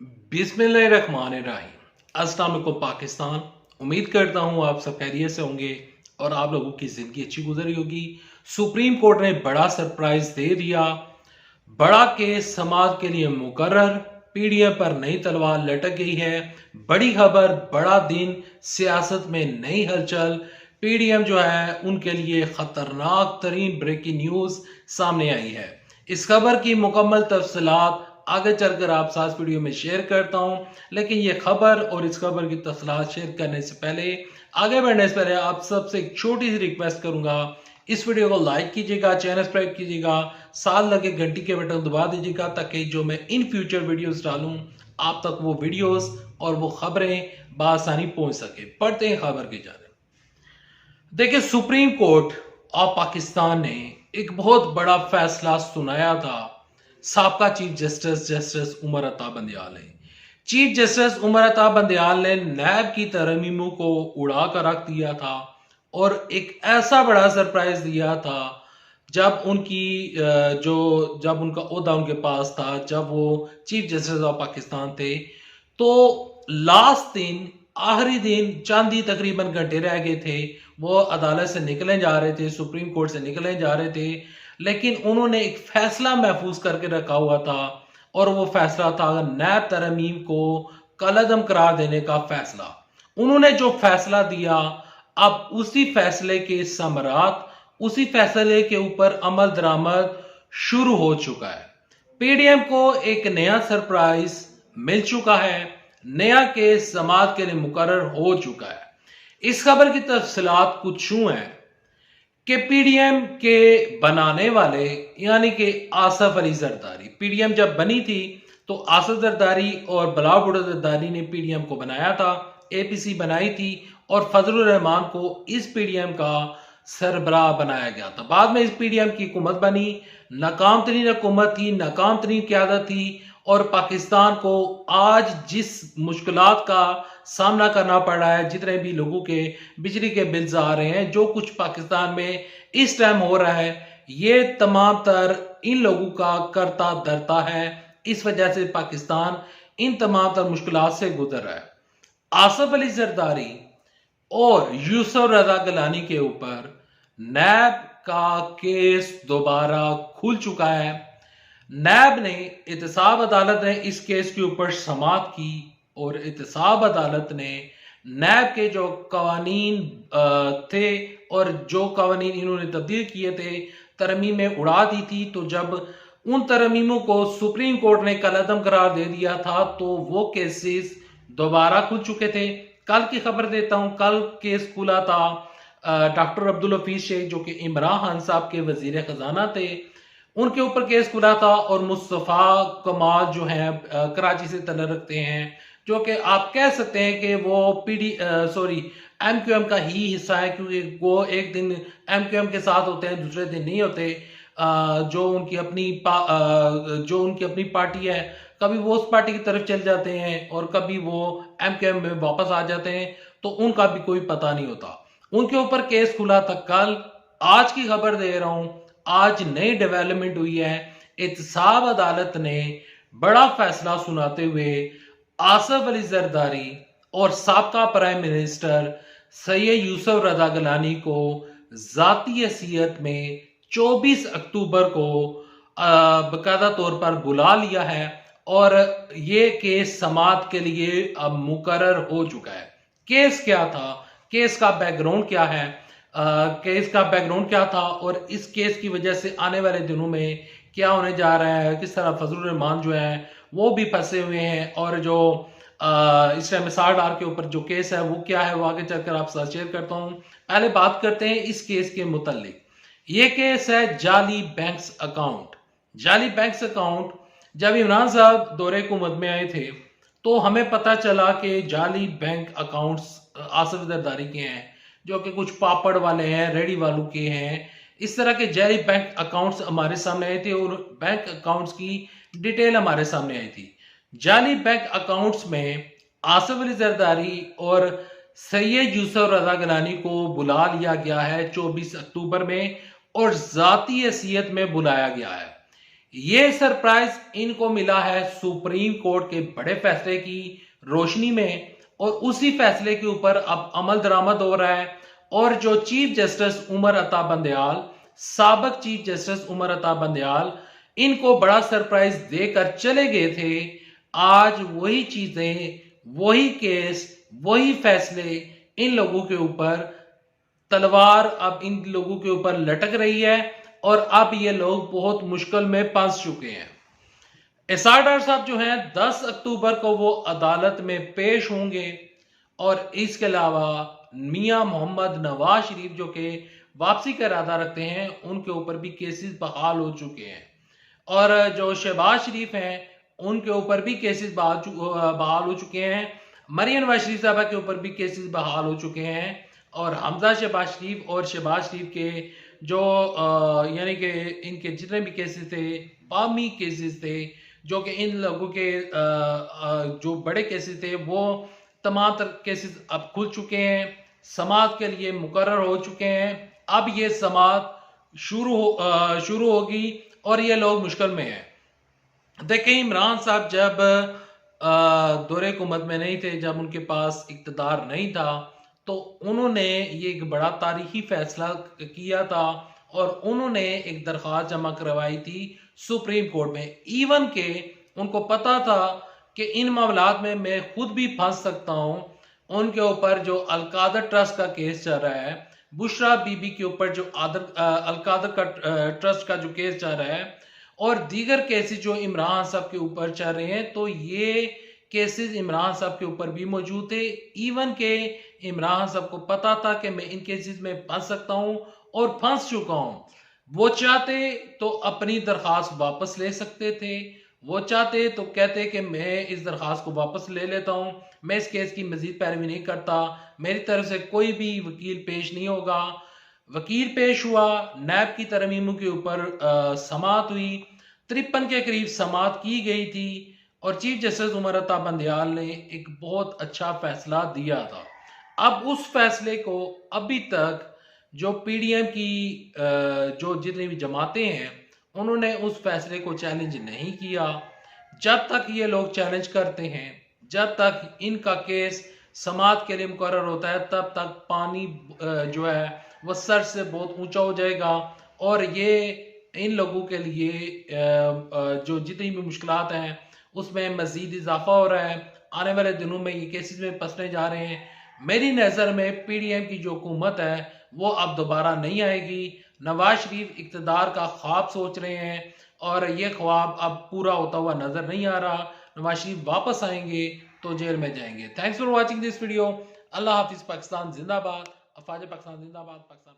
बिस्मिल्लाहिर्रहमानिर्रहीम। अस्सलाम वालेकुम पाकिस्तान। उम्मीद करता हूँ आप सब खैरियत से होंगे और आप लोगों की ज़िंदगी अच्छी गुजर रही होगी। सुप्रीम कोर्ट ने बड़ा सरप्राइज दे दिया। बड़ा केस समाज के लिए मुकर्रर। पीडीएम पर नई तलवार लटक गई है। बड़ी खबर, बड़ा दिन, सियासत में नई हलचल। पीडीएम जो है उनके लिए खतरनाक तरीन ब्रेकिंग न्यूज सामने आई है। इस खबर की मुकम्मल तफसीलात आगे चलकर आप साथ वीडियो में शेयर करता हूं, लेकिन ये खबर और इस खबर की तफसीलात शेयर करने से पहले, आगे बढ़ने से पहले आप सबसे एक छोटी सी रिक्वेस्ट करूंगा। इस वीडियो को लाइक कीजिएगा, चैनल सब्सक्राइब कीजिएगा, साथ लगे घंटी के बटन दबा दीजिएगा ताकि जो मैं इन फ्यूचर वीडियोस डालूं आप तक वो वीडियोस और वो खबरें बआसानी पहुंच सके। पढ़ते हैं खबर की जानिब। देखिए, सुप्रीम कोर्ट ऑफ पाकिस्तान ने एक बहुत बड़ा फैसला सुनाया था। साबका चीफ जस्टिस उमर अता बंदयाल ने चीफ जस्टिस उमर अता बंदयाल ने नैब की तरमीमों को उड़ा कर रख दिया था और एक ऐसा बड़ा सरप्राइज दिया था जब उनका ओहदा उनके पास था, जब वो चीफ जस्टिस ऑफ पाकिस्तान थे। तो लास्ट दिन, आखिरी दिन, चंद ही तकरीबन घंटे रह गए थे। वो अदालत से निकले जा रहे थे, सुप्रीम कोर्ट से निकले जा रहे थे, लेकिन उन्होंने एक फैसला महफूज करके रखा हुआ था और वो फैसला था नैब तरमीम को कलअदम करार देने का फैसला। उन्होंने जो फैसला दिया, अब उसी फैसले के समरात, उसी फैसले के ऊपर अमल दरामद शुरू हो चुका है। पीडीएम को एक नया सरप्राइज मिल चुका है। नया केस समाअत के लिए मुकर्रर हो चुका है। इस खबर की तफसीलात कुछ यूं है कि पीडीएम के बनाने वाले यानी कि आसफ अली जरदारी, पीडीएम जब बनी थी तो आसफ जरदारी और बिलावल भुट्टो जरदारी ने पीडीएम को बनाया था, एपीसी बनाई थी और फजलुर रहमान को इस पीडीएम का सरबराह बनाया गया था। बाद में इस पीडीएम की हुकूमत बनी, नाकाम तरीन हुकूमत थी, नाकाम तरीन क्यादत थी और पाकिस्तान को आज जिस मुश्किलात का सामना करना पड़ रहा है, जितने भी लोगों के बिजली के बिल्स आ रहे हैं, जो कुछ पाकिस्तान में इस टाइम हो रहा है, ये तमाम तर इन लोगों का करता धरता है। इस वजह से पाकिस्तान इन तमाम तर मुश्किलात से गुजर रहा है। आसफ अली जरदारी और यूसुफ रजा गिलानी के ऊपर नैब का केस दोबारा खुल चुका है। नैब ने, एहतसाब अदालत ने इस केस के ऊपर समाअत की और एहतसाब अदालत ने नैब के जो कवानीन थे और जो कवानीन इन्होंने तब्दील किए थे, तरमीमें उड़ा दी थी। तो जब उन तरमीमों को सुप्रीम कोर्ट ने कलअदम करार दे दिया था तो वो केसेस दोबारा खुल चुके थे। कल की खबर देता हूं, कल केस खुला था डॉक्टर अब्दुल हफीज शेख, जो कि इमरान खान साहब के वजीर खजाना थे, उनके ऊपर केस खुला था। और मुस्तफा कमाल जो है कराची से तल्लुक रखते हैं, जो कि आप कह सकते हैं कि वो एमक्यूएम का ही हिस्सा है, क्योंकि वो एक दिन एमक्यूएम के साथ होते हैं, दूसरे दिन नहीं होते। जो उनकी अपनी पार्टी है, कभी वो उस पार्टी की तरफ चल जाते हैं और कभी वो एमक्यूएम में वापस आ जाते हैं, तो उनका भी कोई पता नहीं होता। उनके ऊपर केस खुला था कल। आज की खबर दे रहा हूं, आज नई डेवलपमेंट हुई है। एहतसाब अदालत ने बड़ा फैसला सुनाते हुए आसफ अली जरदारी और साबका प्राइम मिनिस्टर सैयद यूसुफ रजा गिलानी को जाती हैसियत में 24 अक्टूबर को बाकायदा तौर पर बुला लिया है और ये केस समाअत के लिए अब मुकर्रर हो चुका है। केस क्या था, केस का बैकग्राउंड क्या है, केस का बैकग्राउंड क्या था और इस केस की वजह से आने वाले दिनों में क्या होने जा रहा है, किस तरह फजलुर रहमान जो है वो भी फंसे हुए हैं और जो इस टाइम सार डार के ऊपर जो केस है वो क्या है, वो आगे चलकर आप साथ शेयर करता हूं। पहले बात करते हैं इस केस के मुतालिक। ये केस है जाली बैंक्स अकाउंट। जाली बैंक्स अकाउंट, जब इमरान साहब दौरे हुकूमत में आए थे तो हमें पता चला कि जाली बैंक अकाउंट्स आसफ जरदारी के हैं, जो कि कुछ पापड़ वाले हैं, रेडी वालों के हैं। इस तरह के जाली बैंक अकाउंट्स हमारे सामने आए थे और बैंक अकाउंट्स की डिटेल हमारे सामने आई थी। जाली बैंक अकाउंट्स में आसफ अली जरदारी और सैयद यूसुफ रजा गिलानी को बुला लिया गया है 24 अक्टूबर में और जाती हैसियत में बुलाया गया है। ये सरप्राइज इनको मिला है सुप्रीम कोर्ट के बड़े फैसले की रोशनी में, और उसी फैसले के ऊपर अब अमल दरामद हो रहा है। और जो चीफ जस्टिस उमर अता बंदयाल, साबिक चीफ जस्टिस उमर अता बंदयाल, इनको बड़ा सरप्राइज देकर चले गए थे, आज वही चीजें, वही केस, वही फैसले इन लोगों के ऊपर, तलवार अब इन लोगों के ऊपर लटक रही है और अब ये लोग बहुत मुश्किल में फंस चुके हैं। एसआर डार साहब जो हैं 10 अक्टूबर को वो अदालत में पेश होंगे, और इसके अलावा मियां मोहम्मद नवाज शरीफ जो कि वापसी का इरादा रखते हैं, उनके ऊपर भी केसेस बहाल हो चुके हैं। और जो शहबाज शरीफ हैं उनके ऊपर भी केसेस बहाल हो चुके हैं। मरियम नवाज शरीफ साहबा के ऊपर भी केसेस बहाल हो चुके हैं। और हमजा शहबाज शरीफ और शहबाज शरीफ के जो यानी कि इनके जितने भी केसेस थे, बामी केसेस थे, जो कि इन लोगों के जो बड़े केसेस थे, वो तमाम केसेस अब खुल चुके हैं, समाअत के लिए मुकर्रर हो चुके हैं। अब ये समाअत शुरू होगी और ये लोग मुश्किल में हैं। देखें, इमरान साहब जब दौरे हुकूमत में नहीं थे, जब उनके पास इक़्तिदार नहीं था, तो उन्होंने ये एक बड़ा तारीखी फैसला किया था और उन्होंने एक दरख्वास्त जमा करवाई थी सुप्रीम कोर्ट में। इवन के उनको पता था कि इन मामलात में मैं खुद भी फंस सकता हूं। उनके ऊपर जो अलकादर ट्रस्ट का केस चल रहा है, बुशरा बीबी के ऊपर जो अलकादर का ट्रस्ट का जो केस चल रहा है, और दीगर केसेस जो इमरान साहब के ऊपर चल रहे हैं, तो ये केसेस इमरान साहब के ऊपर भी मौजूद थे। इवन के इमरान साहब को पता था कि मैं इन केसेस में फंस सकता हूं और फंस चुका हूं। वो चाहते तो अपनी दरखास्त वापस ले सकते थे, वो चाहते तो कहते कि मैं इस दरखास्त को वापस ले लेता हूं, मैं इस केस की मजीद पैरवी नहीं करता, मेरी तरफ से कोई भी वकील पेश नहीं होगा। वकील पेश हुआ, नैब की तरमीमों के ऊपर समाअत हुई, 53 के करीब समाअत की गई थी, और चीफ जस्टिस उमर अता बंदयाल ने एक बहुत अच्छा फैसला दिया था। अब उस फैसले को अभी तक जो पीडीएम की जो जितनी भी जमातें हैं, उन्होंने उस फैसले को चैलेंज नहीं किया। जब तक ये लोग चैलेंज करते हैं, जब तक इनका केस समाअत के लिए मुकर्रर होता है, तब तक पानी जो है वो सर से बहुत ऊंचा हो जाएगा, और ये इन लोगों के लिए जो जितनी भी मुश्किलात हैं उसमें मजीद इजाफा हो रहा है। आने वाले दिनों में ये केसेस में फंसने जा रहे हैं। मेरी नज़र में पीडीएम की जो हुकूमत है वो अब दोबारा नहीं आएगी। नवाज शरीफ इक़्तिदार का ख्वाब सोच रहे हैं और ये ख्वाब अब पूरा होता हुआ नजर नहीं आ रहा। नवाज शरीफ वापस आएंगे तो जेल में जाएंगे। Thanks for watching this video. अल्लाह हाफिज। पाकिस्तान जिंदाबाद। अफवाज पाकिस्तान जिंदाबाद। पाकिस्तान